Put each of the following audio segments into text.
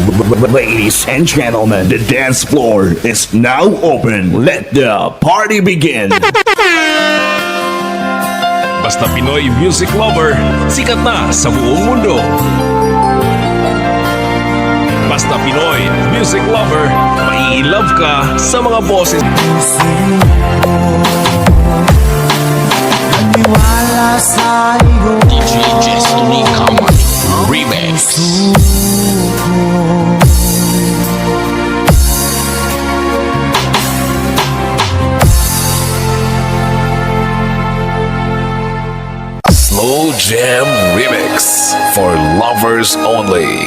Ladies and gentlemen, the dance floor is now open. Let the party begin. Basta Pinoy music lover, sikat na sa buong mundo. Basta Pinoy music lover, mai-love ka sa mga boses. Maniwala sa iyo. DJ Destiny Common Remix. Slow Jam Remix for lovers only.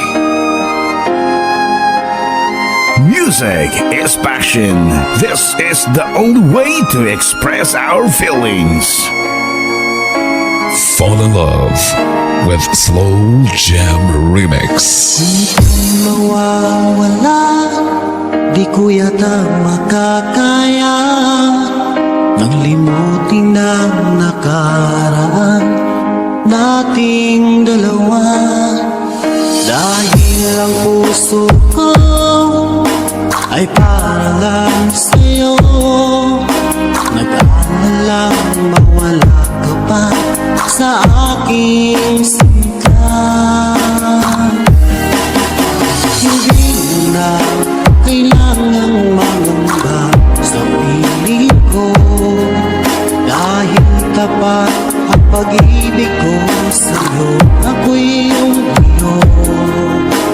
Music is passion. This is the only way to express our feelings. Fall in love with Slow Jam Remix. Mawawala, di ko yata makakaya nang limutin ang nakaraan nating dalawa. Dahil ang puso ko ay para lang sa'yo. Nag-aalalang mawala ka pa sa aking sinta. Hindi na kailangang mangamba sa piling ko, dahil tapat ang pag-ibig ko sa'yo. Ako'y iyong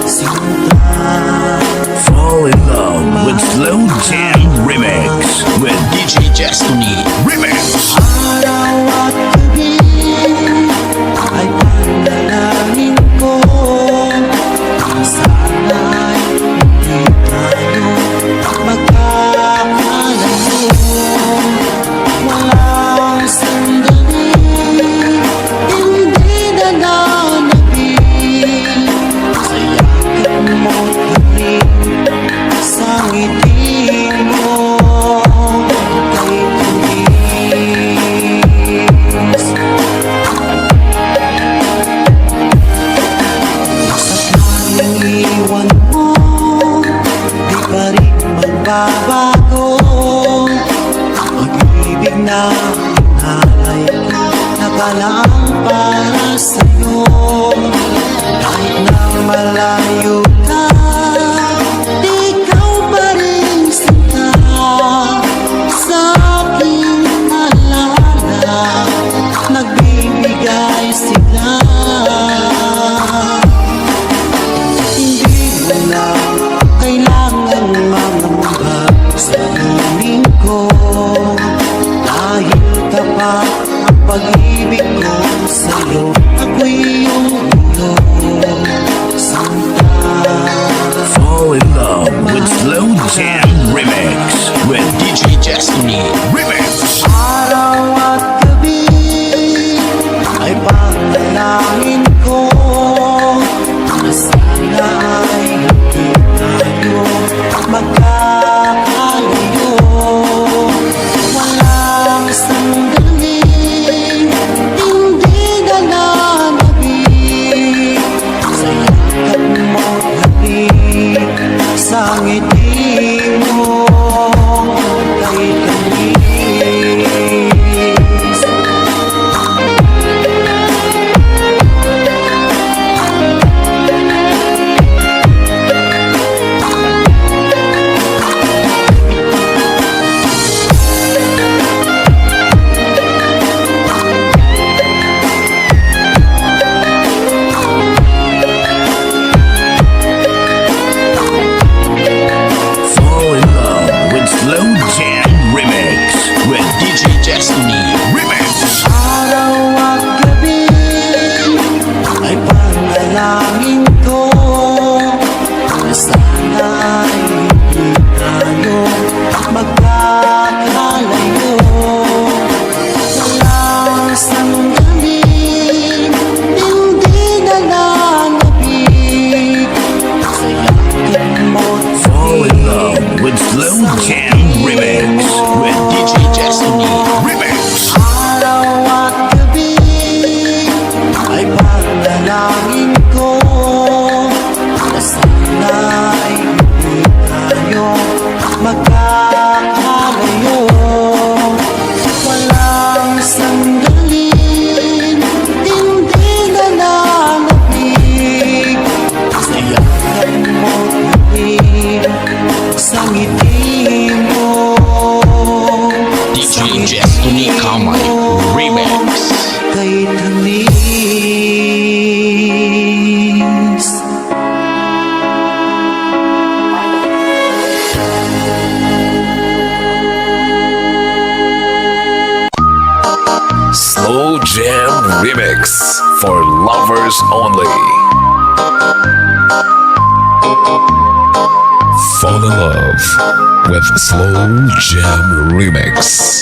sinta. Fall in love with Slow Jam Remix with DJ Destiny Remix. Araw at gabi ay panalangin ko, sana'y hindi tayo magkakalayo. Walang sandali, hindi na nanapin sa yakap mo't galing, sa ngiti mo kay tulis. Sa iwan mo, di pa rin magbabago. Pag-ibig na hinalay, nakalaan para sa'yo. Kahit na malayo ka, ikaw pa rin sinta sa aking alala. Nagbibigay sila. Hindi mo Remix for lovers only. Fall in love with Slow Jam Remix.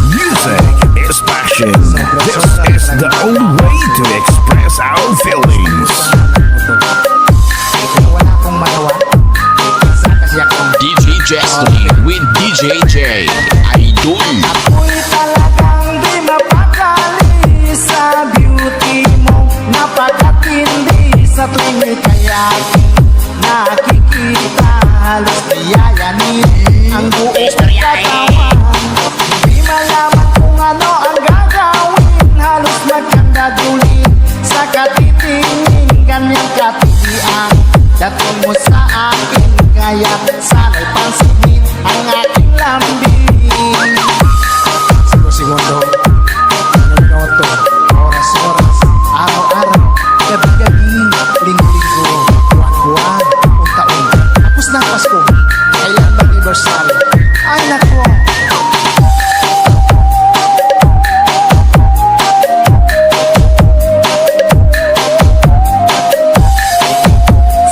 Music is passion. This is the only way to express our feelings. Wala akong magawa. Isa kasi akong DJ Destiny with DJ J. Idol. Ako'y talagang di mapakali sa beauty mo. Napakatindi sa tuwing ika'y aking nakikita. Halos nayayanin ang buong katawan. Di malaman kung ano ang gagawin. Halos magkandadulin sa katitingin. Ganyang katitian dating mo sa akin. Kaya sana'y pansinin ang aking lambing. segundo, minuto, oras-oras, araw-araw, gabi-gabi, linggo-linggo, buwan-buwan, taon-taon. Tapos na ang Pasko, kailan mag-anniversary? Ay nako!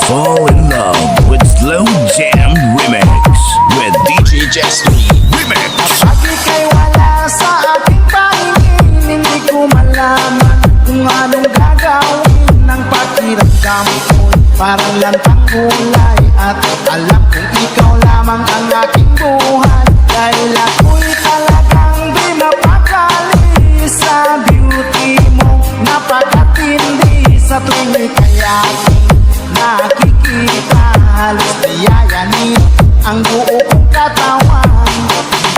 Fall in love with Slow Jam Remix with DJ DJ Destiny. Remix. Pag ika'y wala sa aking paningin, hindi ko malaman kung anong gagawin ng pakiramdam ko. Parang lantang gulay at alam kong ikaw lamang ang aking buhay. Dahil ako'y talagang di mapakali sa beauty mo. Napakatindi sa tuwing ika'y aking nakikita. Halos nayayanin ang buo kong katawan.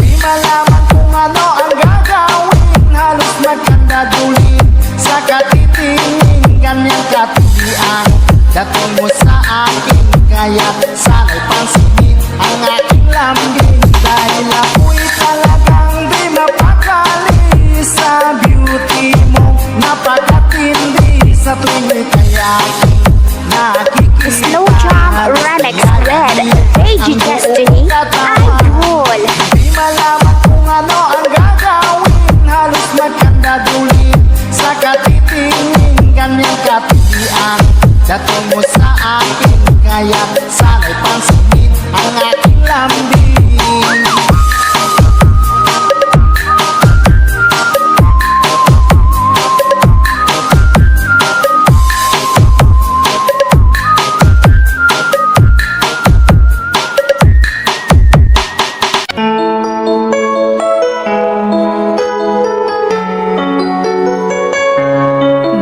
Di malaman kung ano ang gagawin. Halos magkandadulin sa katitingin. Ganyang katilian dating mo sa akin. Kaya sana'y pansinin ang aking lambing. Dahil ako'y talagang di mapakali sa beauty mo. Napakatindi sa tuwing ika'y aking nakikita. Slow Jam Remix with DJ Destiny Idol. Di malaman kung ano ang gagawin. Halos magkandadulin sa katitingin. Ganyang katilian dating mo sa akin. Kaya sana'y pansinin ang aking lambing.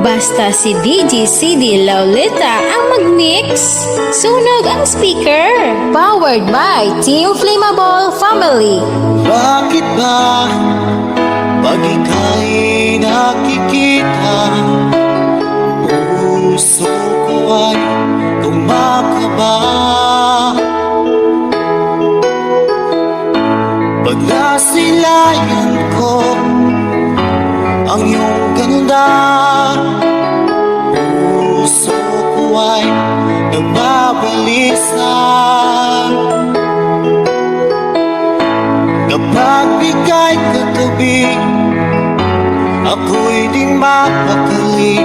Basta si DJ CD Laulita ang mag-mix. Sunog ang speaker. Powered by Team Flammable Family. Bakit ba pag ika'y nakikita, puso ko ay kumakaba? Pag nasilayan ko ang iyong ganda, puso ko ay nagbabalisa. Kapag ika'y katabi, ako'y di mapakali.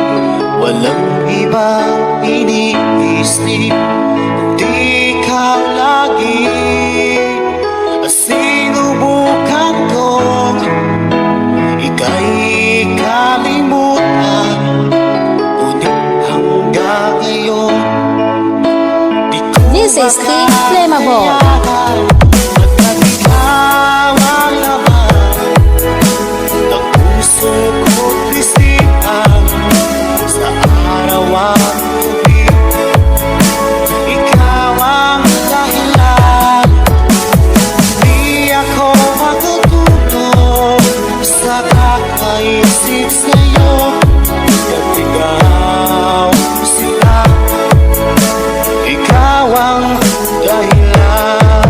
Walang ibang iniisip, kundi ikaw lagi. Sinubukan kong ika'y kalimutan, ngunit hanggang ngayon di ko This is Team Flammable. Pagkat ikaw ang laman ng puso ko't isipan, sa araw at gabi, ikaw ang dahilan. Di ako makatulog sa kakaisip sa'yo, at ikaw sila, ikaw ang dahilan.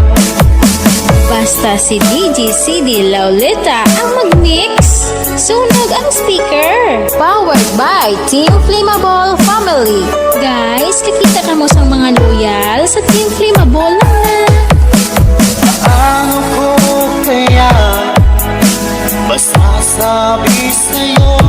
Basta si DJ CD Laulita ang mag-mix. Sunog ang speaker. Powered by Team Flammable Family. Guys, kakita ka mo sa mga loyal sa Team Flammable na. Ano ko kaya masasabi sa'yo?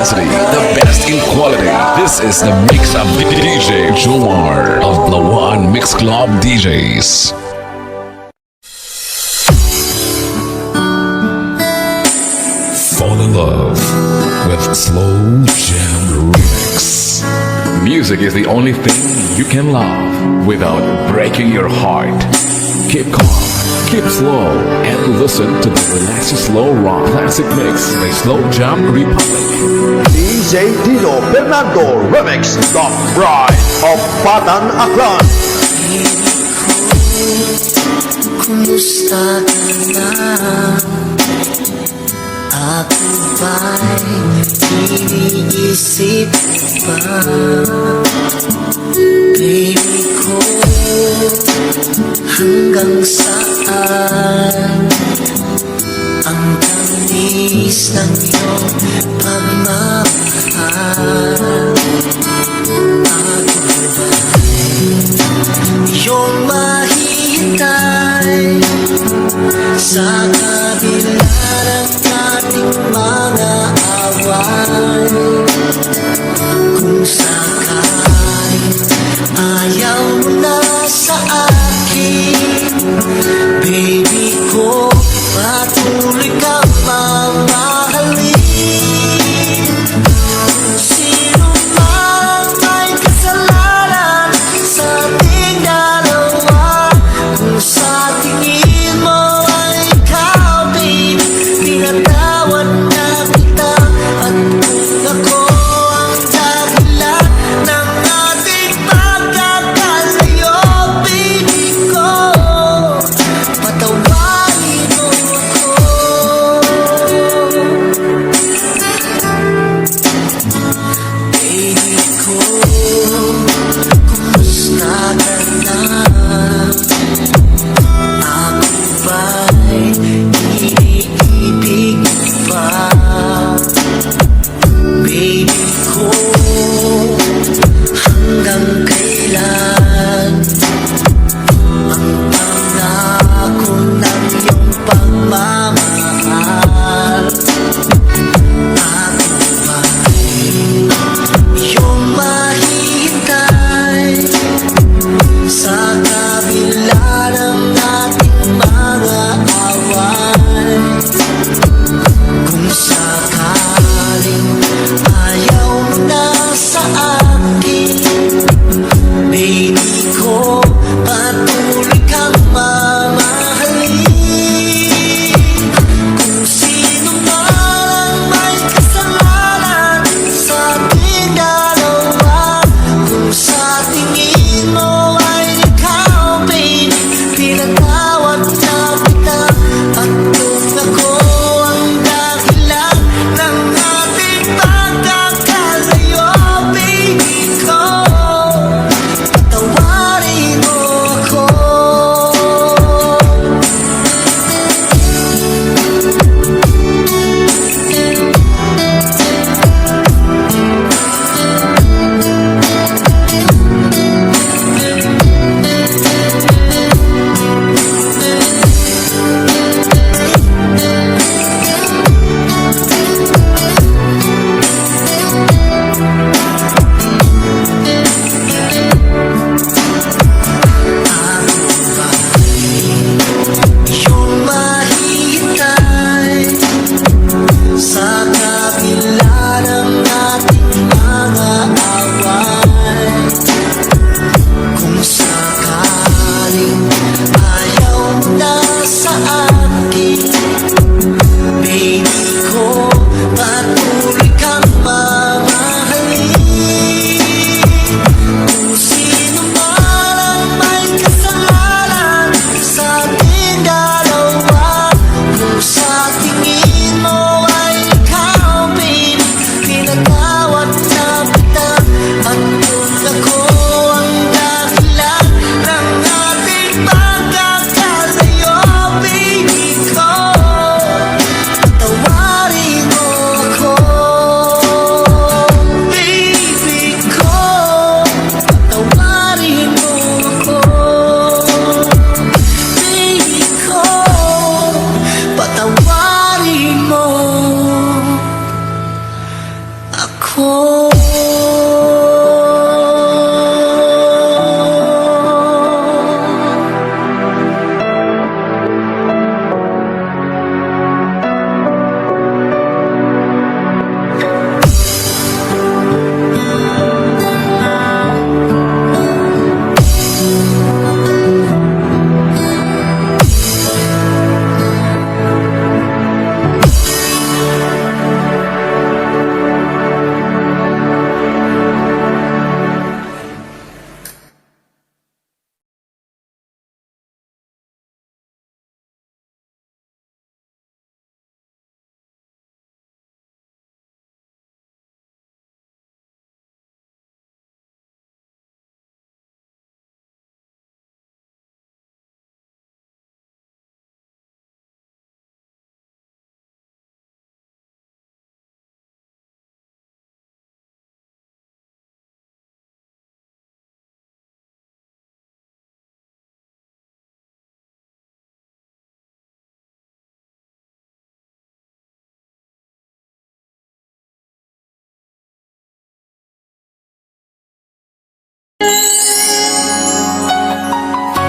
intensity, the best in quality. This is the mix of DJ Jomar of Lawan Mix Club DJs. Fall in love with Slow Jam Remix. Music is the only thing you can love without breaking your heart. Keep calm, keep slow, and listen to the relaxing slow rock classic mix by Slow Jam Republic. DJ Dino Fernando Remix, The Bride of Batan Aklan. Kumusta ka na? Ako ba'y iniisip pa? Baby ko, hanggang saan ang tamis ng iyong pagmamahal? Ako ba'y iyong mahihintay sa kabila ng ating mga away? Kung sakay ayaw mo na sa akin, baby ko, patuloy ka mamahalin. Kung sino man may kasalanan sa ating dalawa, kung sa tingin mo ay ikaw, baby, pinatawad na kita. At kung ako ang dahilan ng ating pagkakalayo, baby ko, patawarin mo ako. Baby ko, kumusta ka na? Ako ba'y iniibig pa? Baby ko, hanggang kailan ang pangako ng iyong pagmamahal? Ako ba'y iyong mahihintay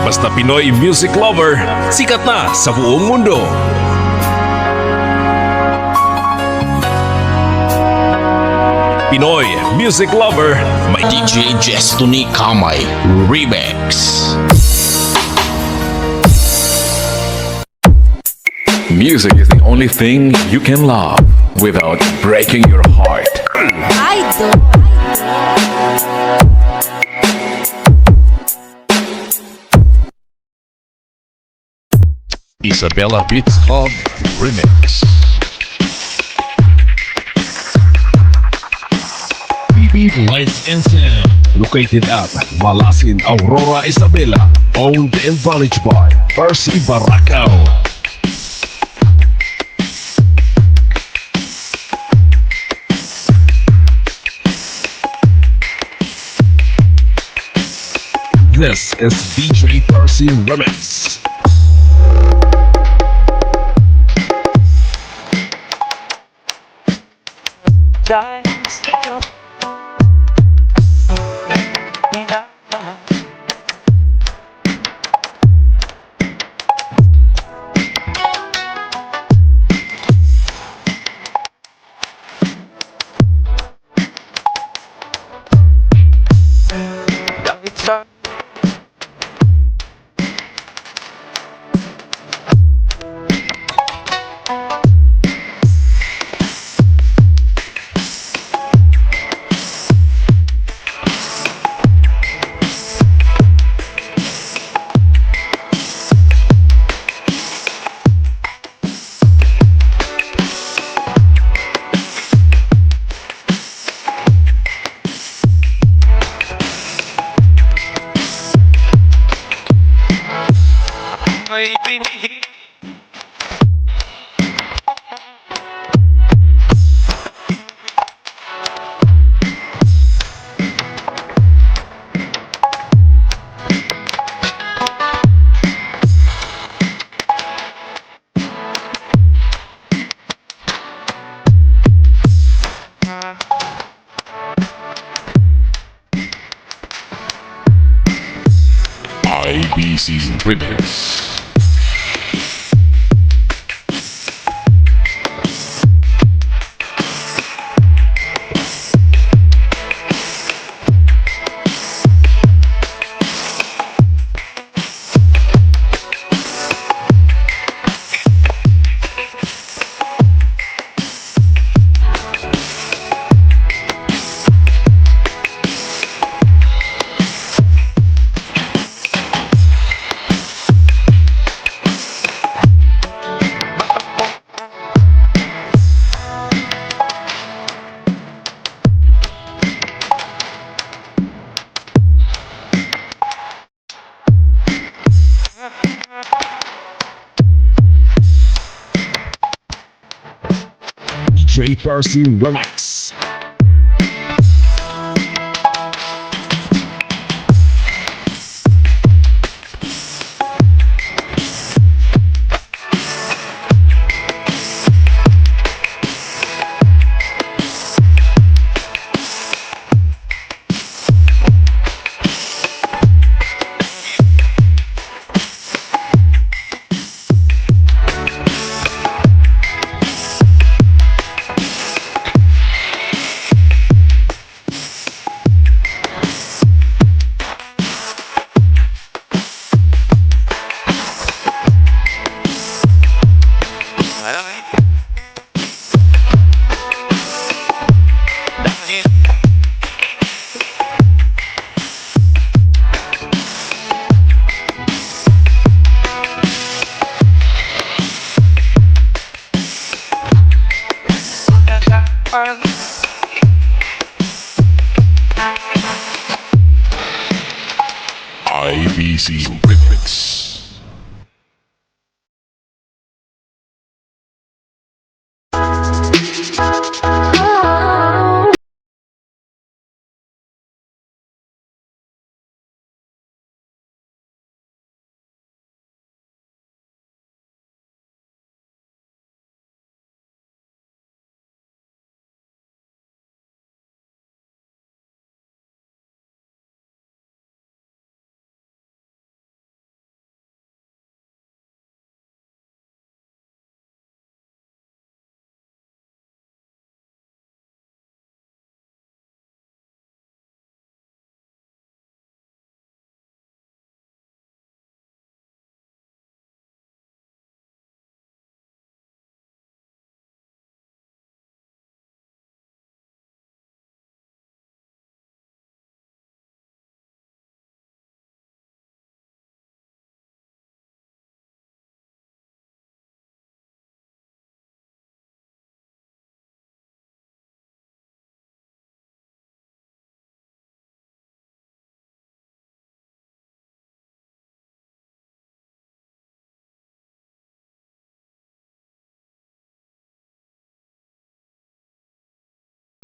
Basta Pinoy music lover, sikat na sa buong mundo. Pinoy music lover, may DJ Destiny Kamay Remix. Music is the only thing you can love without breaking your heart. Idol. Isabella Beats Club Remix. BB Lights and Sound, located at Malasin, Aurora, Isabela, owned and managed by Percy Baracao. This is DJ Percy Remix. IBC Remix. DJ Percy Remix. BGC Remix.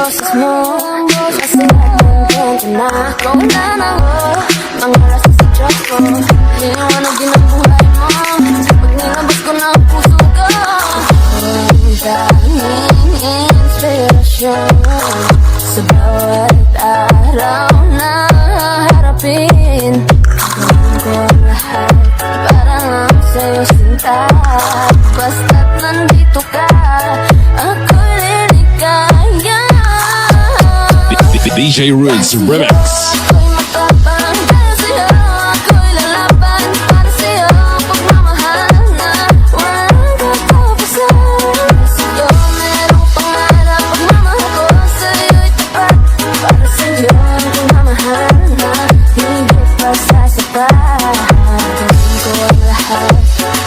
Boses mo, kasi nagkwento na wala na ako, mga oras sa Diyos ko. Liwanag din ang buhay mo, pag nilabas ko na ang puso ko. Ang daming inspirasyon sa bawat araw na harapin. Gawin ko ang lahat para lang sa'yo sinta. Basta't nandito ka, ako'y liligaya. DJ Roots Remix. Ako'y matapang dahil sa'yo, ako'y lalaban para sa'yo. Pagmamahal na walang katapusan. Sa'yo meron pangarap, pagmamahal ko sa'yo'y tapat. Para sa'yo ang pagmamahal na hindi pa sasapat. Gawin ko ang lahat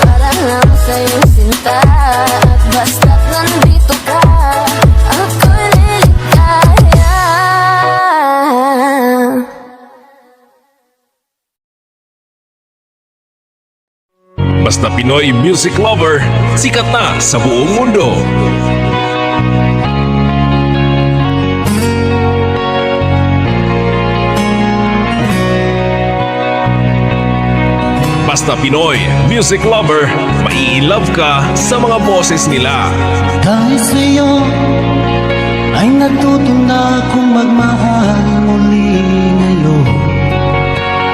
para lang sa'yo sinta. At basta't nandito ka, ako'y liligaya. Basta Pinoy music lover, sikat na sa buong mundo. Basta Pinoy music lover, mai-love ka sa mga boses nila. Dahil sa'yo ay natuto na akong magmahal muli ngayon.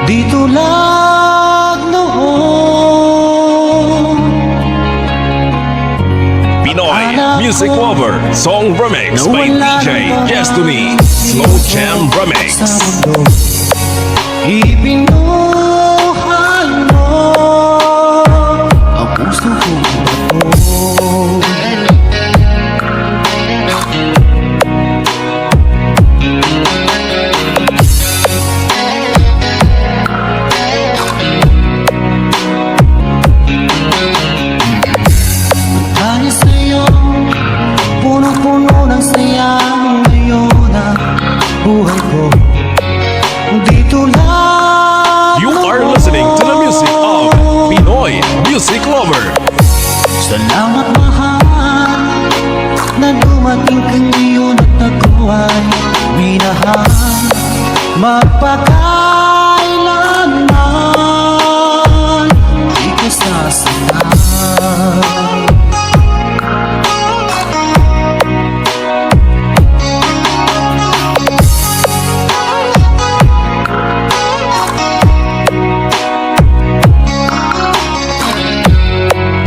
Di tulad noon. Pinoy music lover, song remix by DJ Destiny, Slow Jam Remix. Ibinuhay mo ang puso ko. Dahil sa'yo, punong-puno ng saya ngayon ang buhay ko. Di tulad You are listening to the music of Pinoy music lover. Salamat mahal na dumating ka ngayon at ako ay minahal magpakailanman di ka sasayang.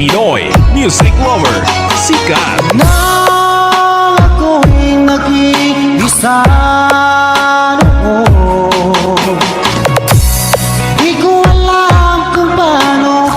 Pinoy music lover, sikat. Nang ako'y nag-iisa noon, di ko alam kung paano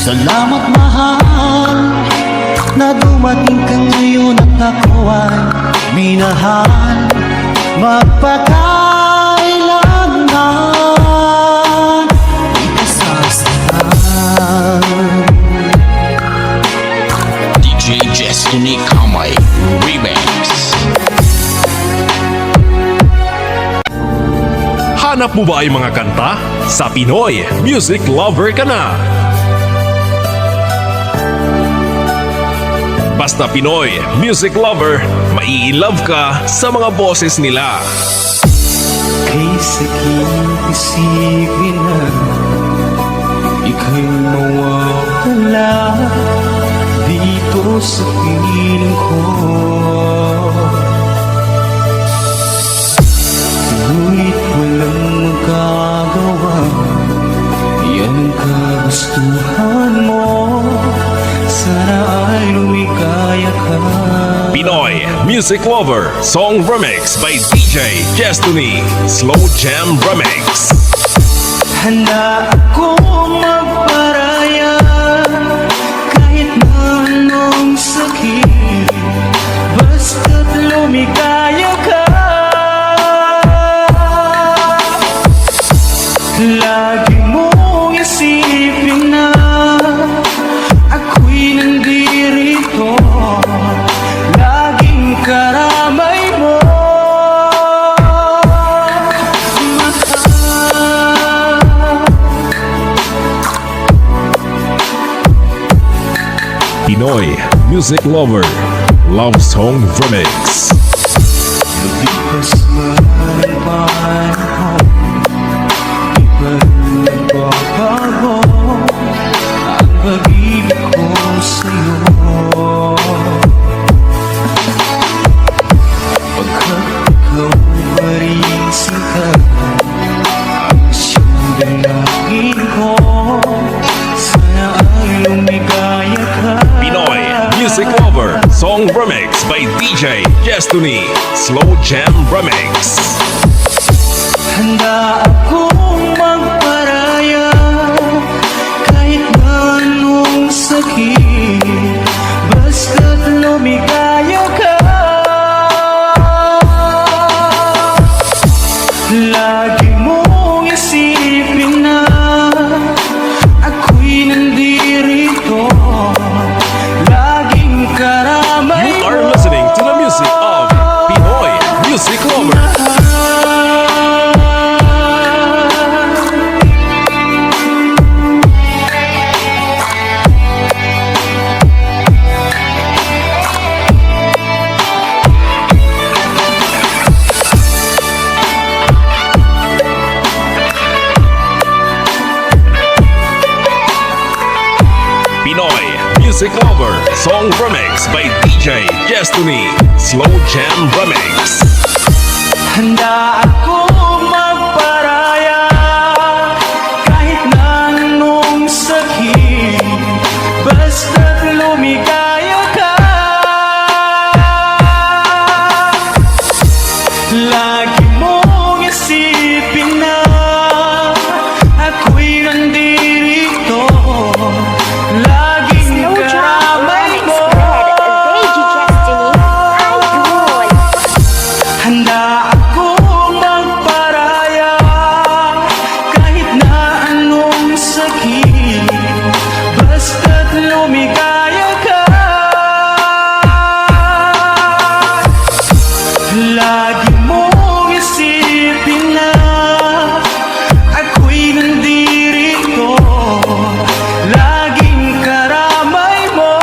Salamat mahal na dumating ka ngayon at ako ay minahal magpakailanman di ka sasaktan. DJ Destiny Kamay Remix. Hanap mo ba ay mga kanta? Sa Pinoy Music Lover ka na! Basta Pinoy Music Lover, mai-love ka sa mga boses nila. Kay sakit isipin na ika'y mawawala dito sa piling ko. Ngunit walang magagawa, yan ang kagustuhan mo. Sana ay lumikaya ka. Pinoy Music Lover Song Remix by DJ Destiny Slow Jam Remix. Handa akong magparaya kahit na anong sakit, basta't lumikaya ka. Lagi mong isipin na ako'y nandirito, laging karamay mo. Pinoy Music Lover Love Song Remix. Lumipas man ang panahon, di pa rin nagbabago ang pag-ibig ko sa'yo. Pagkat ikaw pa rin sika, ang siyang dalangin ko, sana ay lumigaya ka. Pinoy Music Lover Song Remix by DJ Destiny Slow Jam Remix. Handa akong magparaya kahit na anong sakit, basta't lumikaya ka. Lagi mong isipin na ako'y nandirito, laging karamay You are listening to the music of Pinoy Music Lover. Pinoy Music Lover Song Remix by DJ Destiny Slow Jam Remix. Handa akong magparaya kahit na anong sakit, basta't lumikaya ka. Lagi mong isipin na ako'y nandirito, laging Slow Jam karamay Remix mo. with DJ Destiny Idol. Handa akong magparaya kahit na anong sakit, basta't lumikaya ka. Lagi mong isipin na ako'y nandirito, laging karamay mo.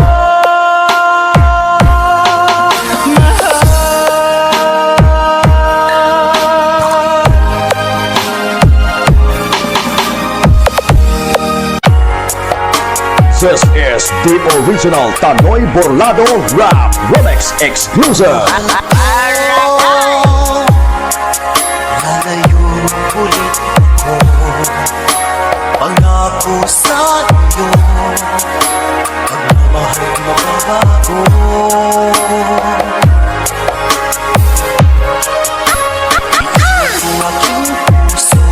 This is the original Tanoy Borlado Rap Remix exclusive. Lalayo ulit ako, pangako sa iyo, pagmamahal mababago. Bigyan ko aking puso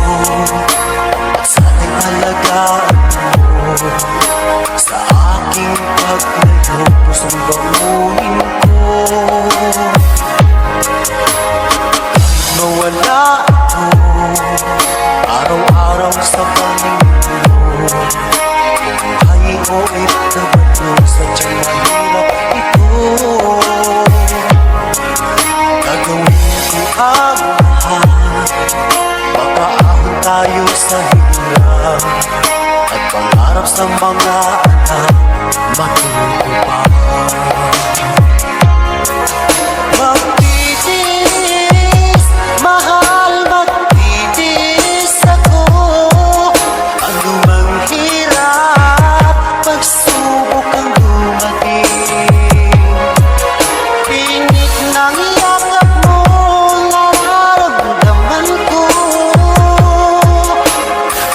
at sana'y alagaan mo. Sa aking paglayo, pusong bangunin ko. Kahit mawala ito, araw-araw sa paligid mo. Buhay o itabatlo, sadyang mahirap ito. Gagawin ko ang lahat, makaahon tayo sa hirap, at pangarap sa mga anak matutupad. Magtitiis, mahal, magtitiis ako. Ano mang hirap, pagsubok ang dumating. Pinik ng yakap mo, nararamdaman ko.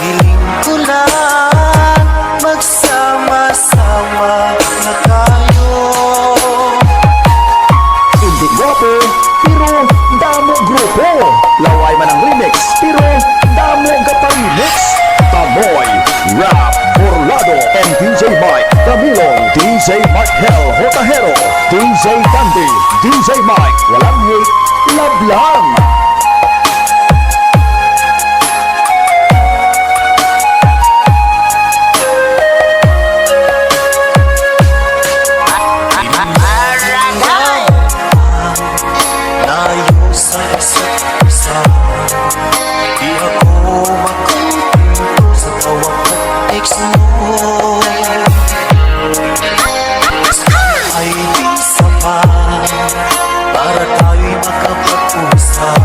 Hiling ko lang, magsama-sama na tayo. Hindi gwapo, pero damo grupo. Laway man ang remix, pero damo gapa-remix. Tamoy, Rap, Burlado, and DJ Mike Camilong, DJ Markel Hotahero, DJ Dandy, DJ Mike, walang hate, love lang. Layo sa isa't isa, di ako makumpinto sa tawag at text mo. Ay di sapat para tayo'y makapag-usap.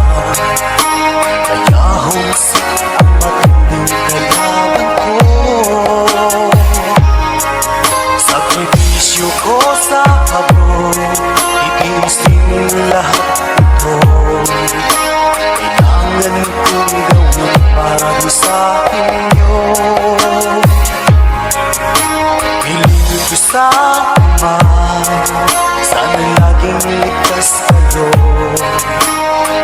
Kaya humsik ang matinding kalaban ko. Sakripisyo ko sa habro, itiis din lahat ito. Kailangan kong gawin para di sa inyo. Piling ko sa ama, sana laging ligtas kayo.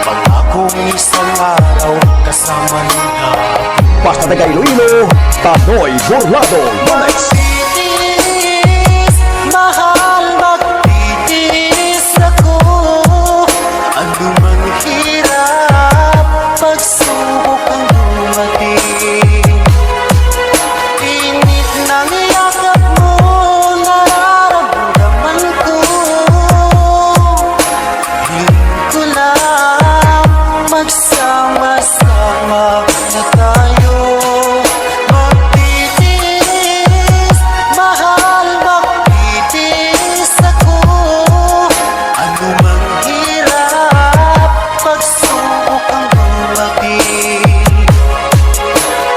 Pangakong isang araw kasama nila. Basta taga Iloilo, Tamoy, Burlado, remix. Magtitiis, mahal, magtitiis ako. Ano mang hirap, pagsubok ang dumating. Init ng yakap mo, nararamdaman ko. Hiling ko lang, magsama-sama na tayo. Magtitiis, mahal, magtitiis ako. Ano mang hirap, pagsubok ang dumating.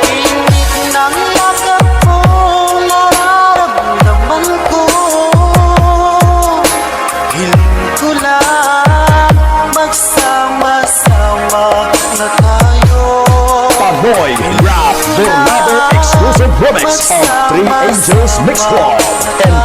Init ng yakap mo, nararamdaman ko. Hiling ko lang, magsama-sama na tayo. Tamoy, Rap, Burlado exclusive remix of Three Angels Mix Club and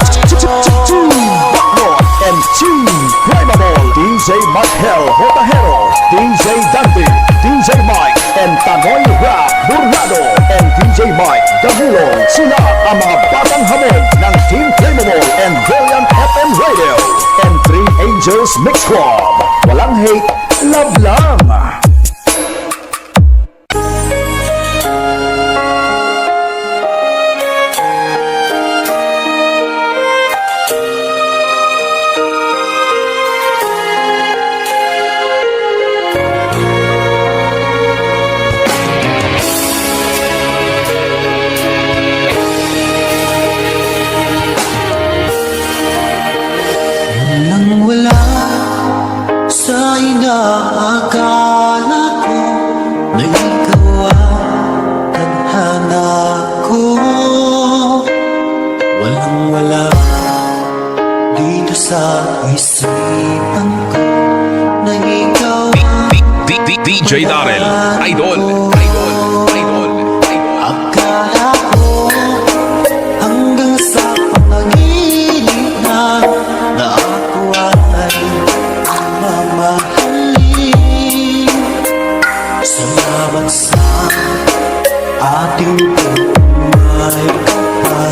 Two Backward and Two Primeval, DJ Markel Hotahero, DJ Dandy, DJ Mike, and Tamoy Rap, Burlado, and DJ Mike Camilong. Sila ang mga batang hamon ng Team Flammable and Brilliant FM Radio and Three Angels Mix Club. Walang hate, love lang. Nang wala sa inaakala ko na ikaw ang tadhana ko. Walang-wala dito sa isipan ko na ikaw ang DJ Darrell, idol, idol, idol, idol. akala ko hanggang sa panaginip na ako ay mamahalin. Salamat sa ating pagmamay kapal.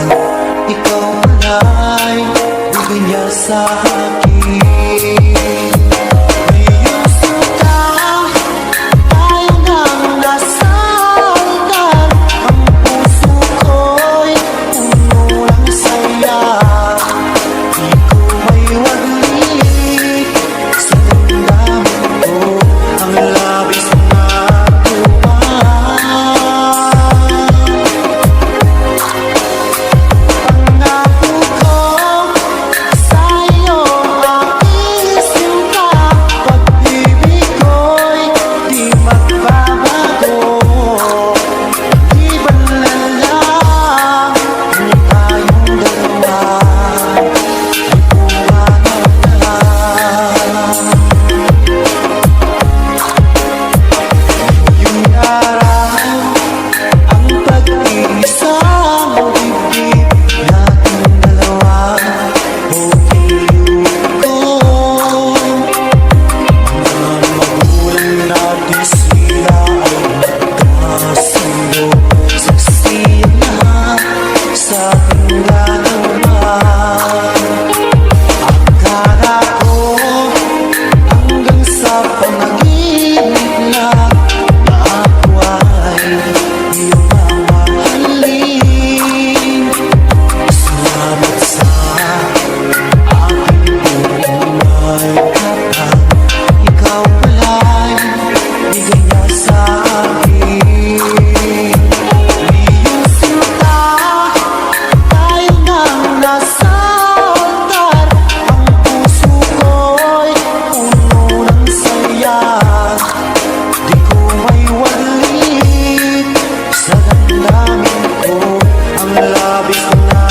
ang labis na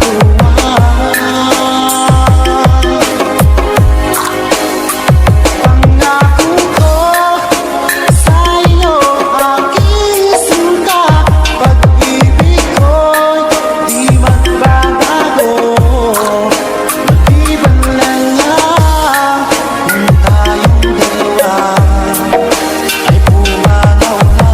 tuwa. Pangako ko sa'yo aking sinta, pag-ibig ko'y di magbabago. Maliban na lang kung tayong dalawa ay pumanaw na.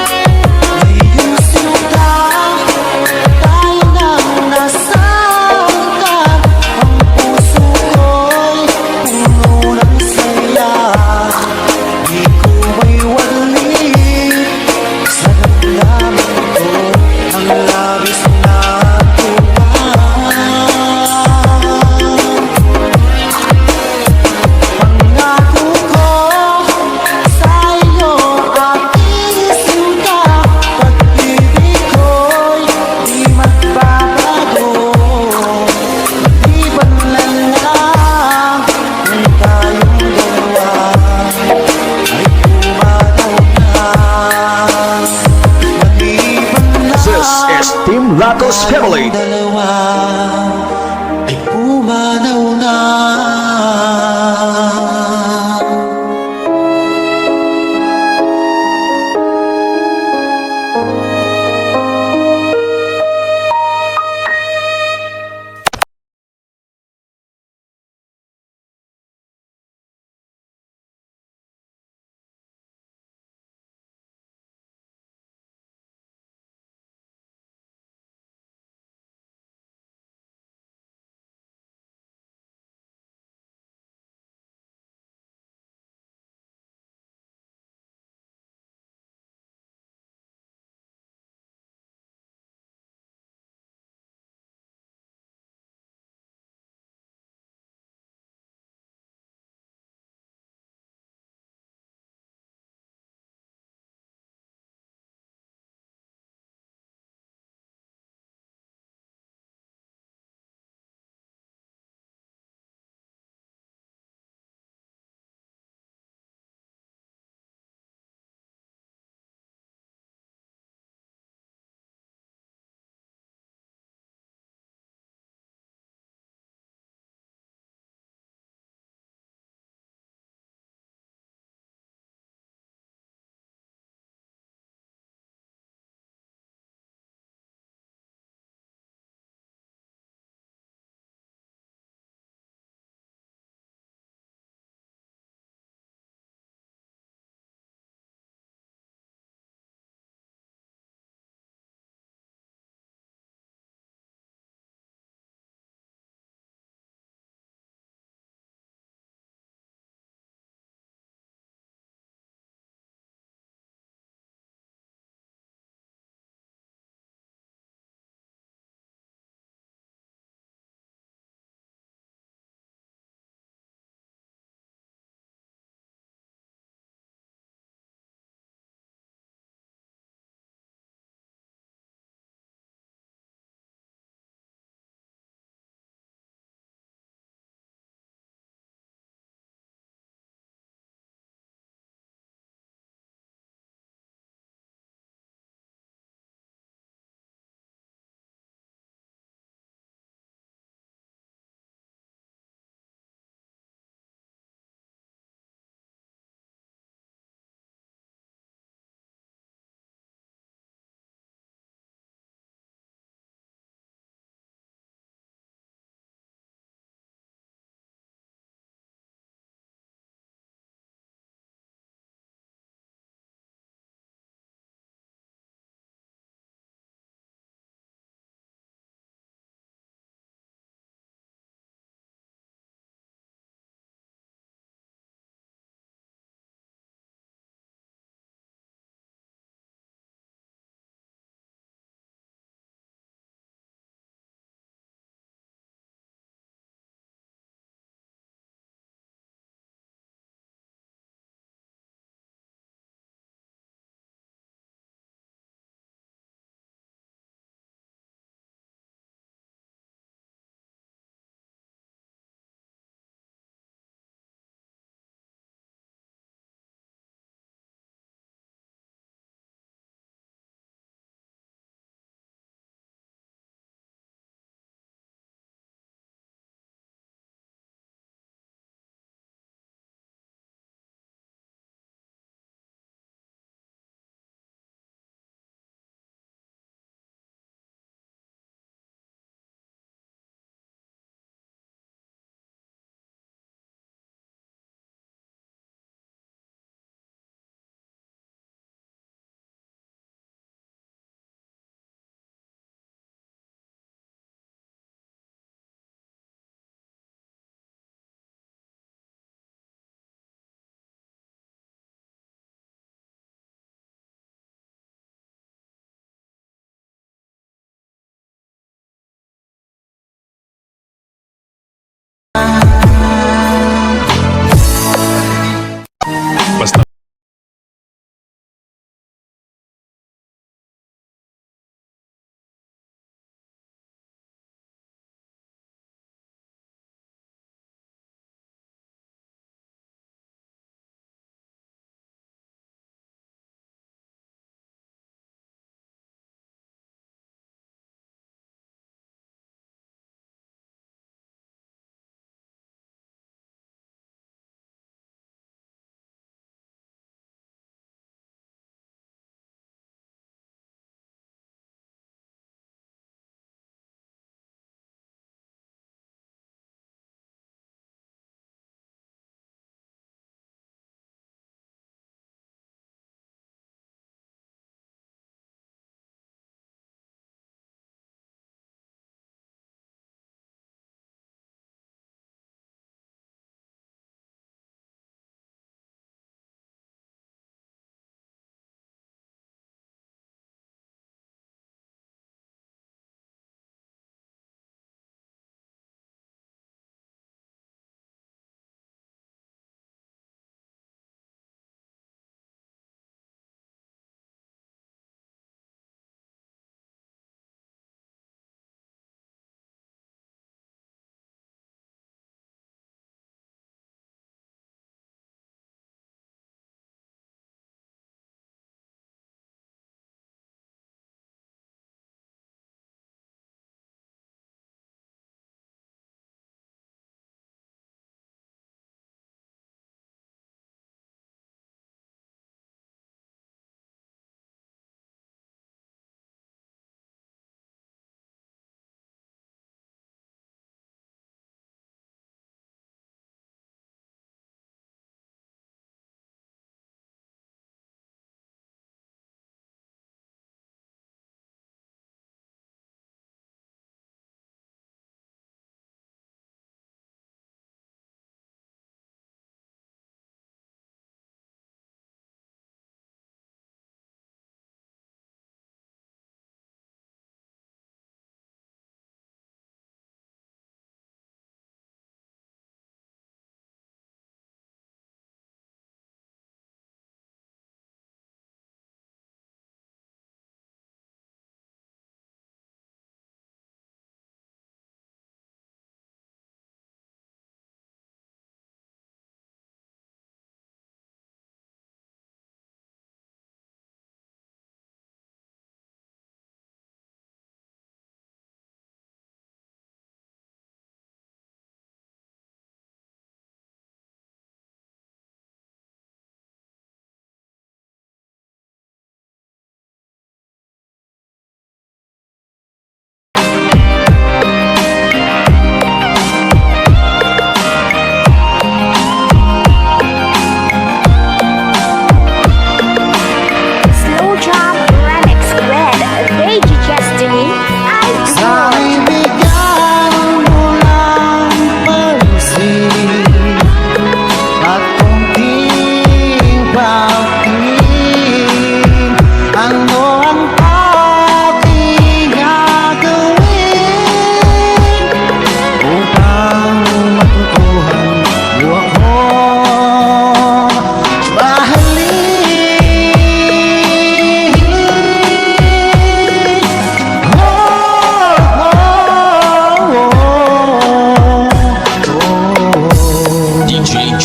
Ngayong sinta, tayo nang nasa hanggan. Ang puso ko'y puno ng saya. Di ko maiwalay sa damdamin ko ang labis na tuwa. Pangako ko sa'yo aking sinta, pag-ibig ko'y di magbabago. Maliban na lang kung tayong dalawa ay pumanaw na. Maliban na This is Team Latos Family. dalawa ay pumanaw na.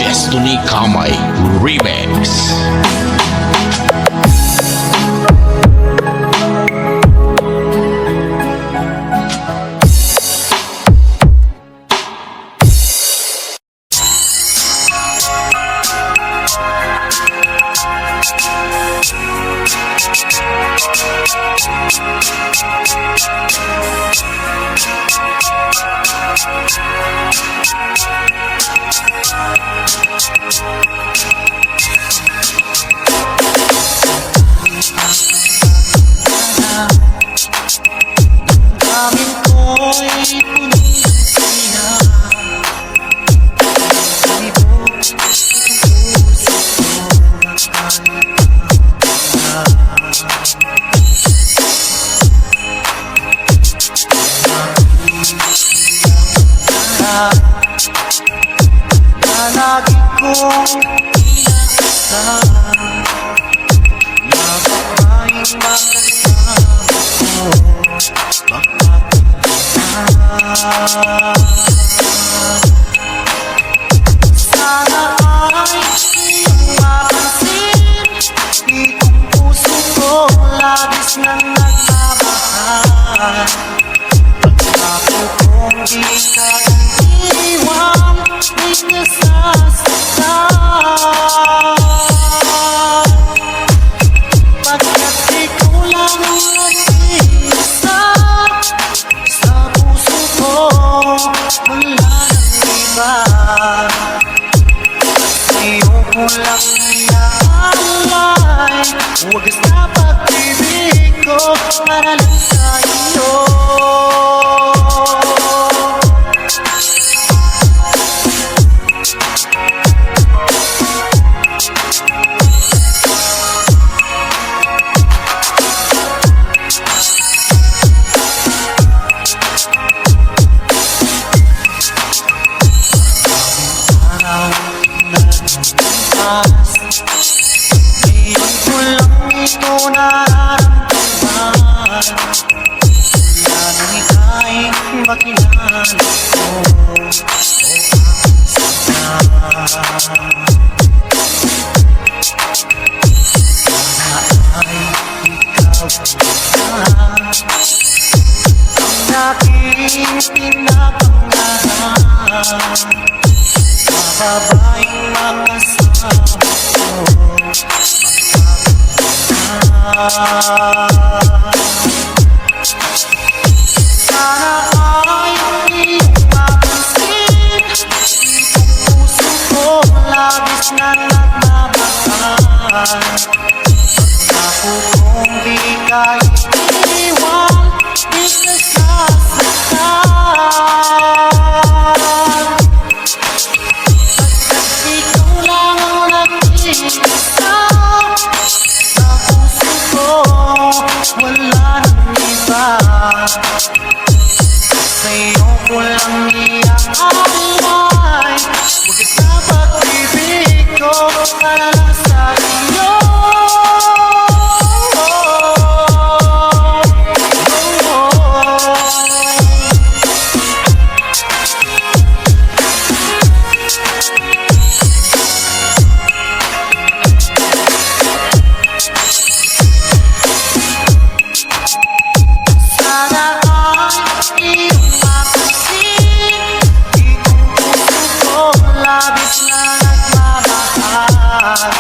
Destiny Kamay Remix. Amin ko'y punisina. Ibig puso na lagi kong inaasahan na ba'y makasama ko. Sana ay iyong mapansin, itong puso ko labis nang nagmamahal. Pagkako kong di ka iiwan, di ka sasaktan. Pagkat ikaw lang ang nag-iisa sa puso ko, wala nang iba. Sa'yo ko lang inaalay, wagas na pag-ibig ko para lang sa'yo. Ngayon ko lang ito nararamdaman, wala nang ika'y makilala ko. Sana ay ikaw ang aking pinapangarap, mababaing makasama ko. Sana ay iyong mapansin, itong puso ko labis na nagmamahal. Pagkako kong di ka iiwan, di ka sasaktan. Pagkat ikaw lang ang nag-iisa sa puso ko, wala nang iba. Sa'yo ko lang iaalay, wagas na pag-ibig ko para lang sa'yo. Sana ay iyong mapansin, itong puso ko labis na nagmamahal.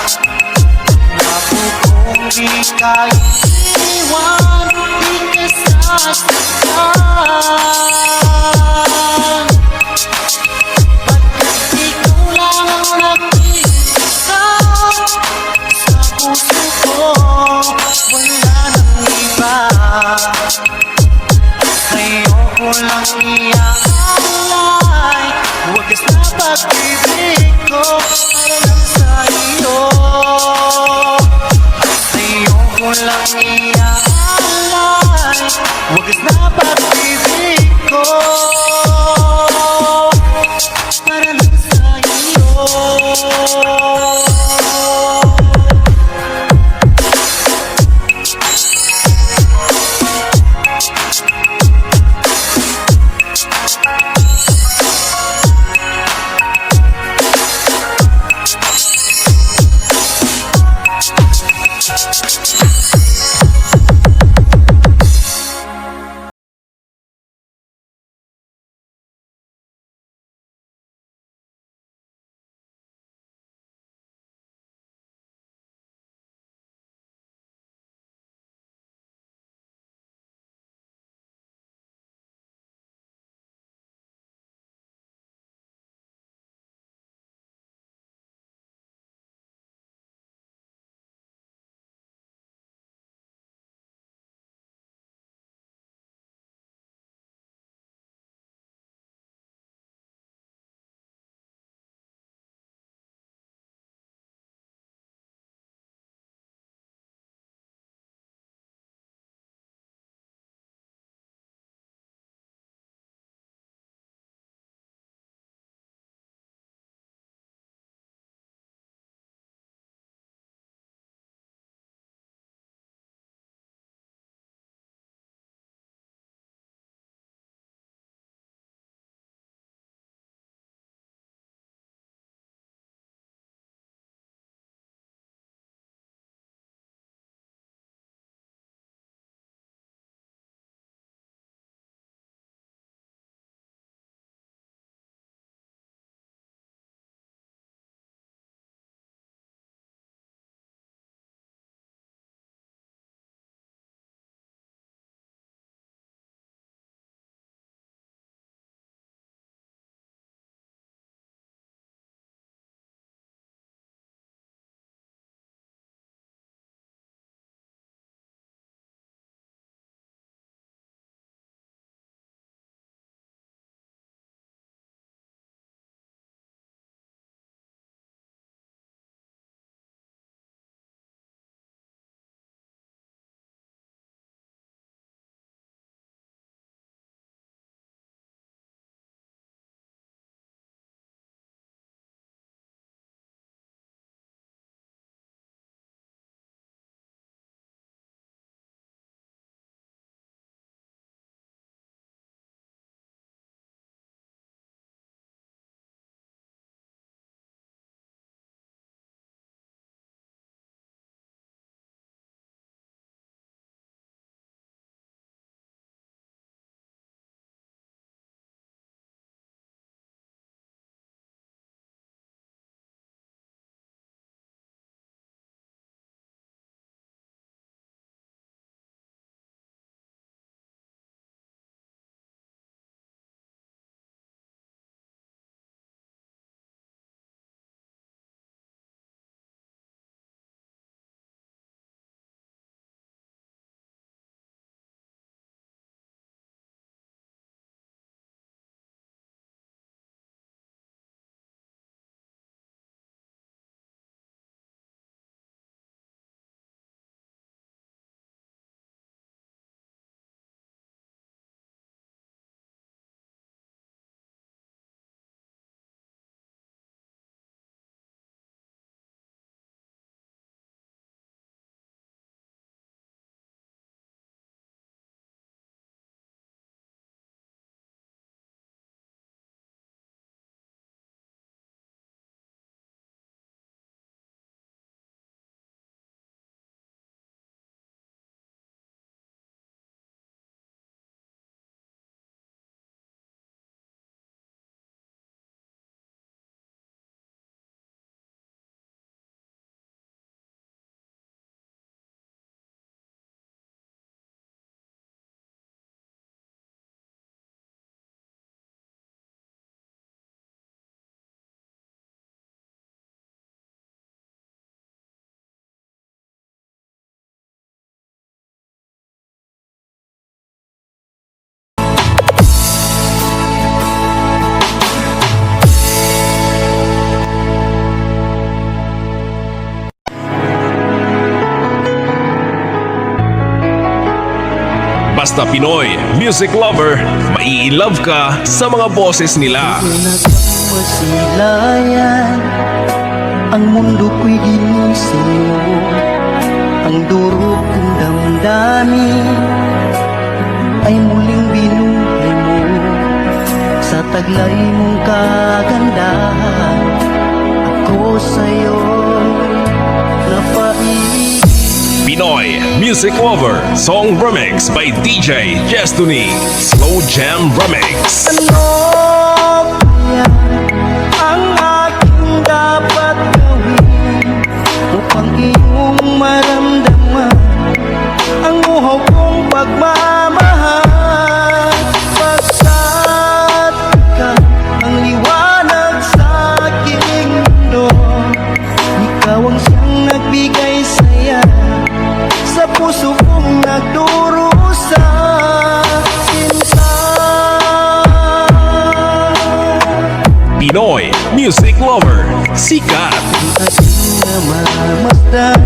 Pangako kong di ka iiwan, di ka sasaktan. Pagkat ikaw lang ang nag-iisa sa puso ko, wala nang iba. Sa'yo ko lang iaalay, wagas na pag-ibig ko para lang sa'yo. Sa'yo ko lang iaalay, wagas na pag-ibig ko para lang sa'yo. Basta Pinoy Music Lover, mai-love ka sa mga boses nila. Masilayan, ang mundo ko'y dinisinyo, ang durog kong damdamin ay muling binuhay mo sa taglay mong kagandahan. Ako sa'yo napaibig. Pinoy Music Lover Song Remix by DJ Destiny. Slow Jam Remix. Ano kaya ang aking dapat gawin upang iyong maramdaman ang uhaw kong pagmamahal? Pagkat ikaw ang liwanag sa aking mundo, ikaw ang siyang nagbigay saya sa puso kong nagdurusa. Sinta Pinoy Music Lover, sikat. aking namamasdan,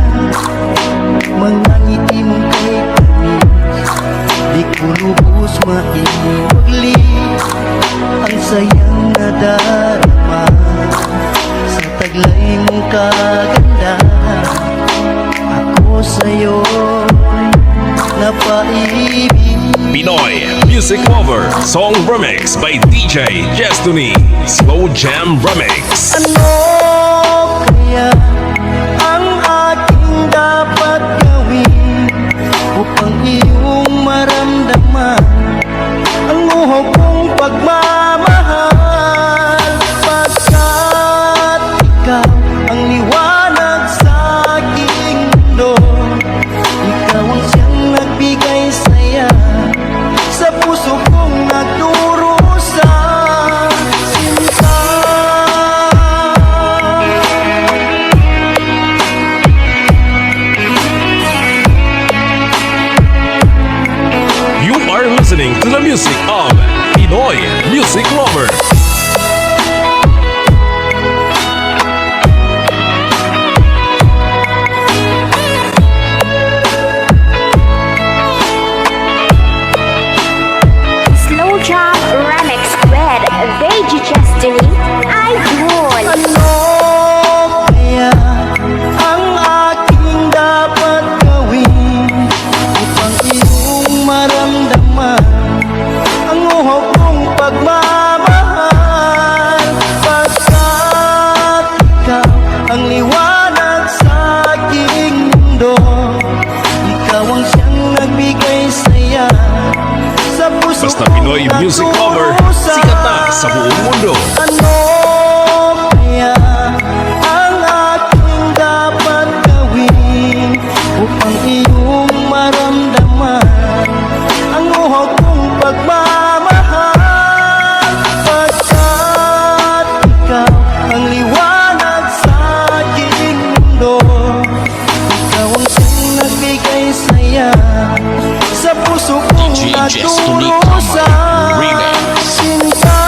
mga ngiti mong kay tamis, di ko lubos maiwagli ang sayang nadarama sa taglay mong kagandahan. Ako sa'yo napaibig. Pinoy Music Lover Song Remix by DJ Destiny. Slow Jam Remix. Ano kaya ang aking dapat gawin upang iyong maramdaman ang uhaw kong pagmamahal? Pagkat ikaw ang liwanag sa aking mundo, ikaw ang siyang nagbigay saya sa puso kong nagdurusa. Sinta You are listening to the music of Pinoy Music Lover. Slow Jam Remix with DJ Destiny. Idol. ano kaya ang aking dapat gawin upang iyong maramdaman ang uhaw kong pagmamahal? Pagkat ikaw ang liwanag sa aking mundo, ikaw ang siyang nagbigay saya sa puso Basta kong Pinoy Music Lover, nagdurusa. sikat na sa buong mundo. Ano kaya ang aking dapat gawin upang iyong maramdaman ang uhaw kong pagmamahal? Pagkat ikaw ang liwanag sa aking mundo, ikaw ang siyang nagbigay saya sa puso kong DJ Destiny nagdurusa. Remix. Sinta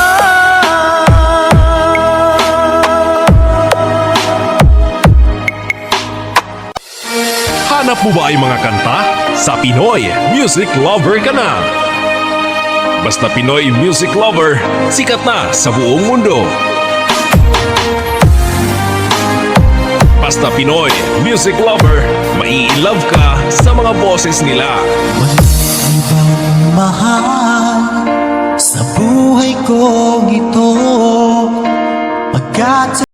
Hanap mo ba ay mga kanta? Sa Pinoy Music Lover ka na. Basta Pinoy Music Lover, sikat na sa buong mundo. Basta Pinoy Music Lover, mai-love ka sa mga boses nila. ibang mahal sa buhay kong ito, pagkat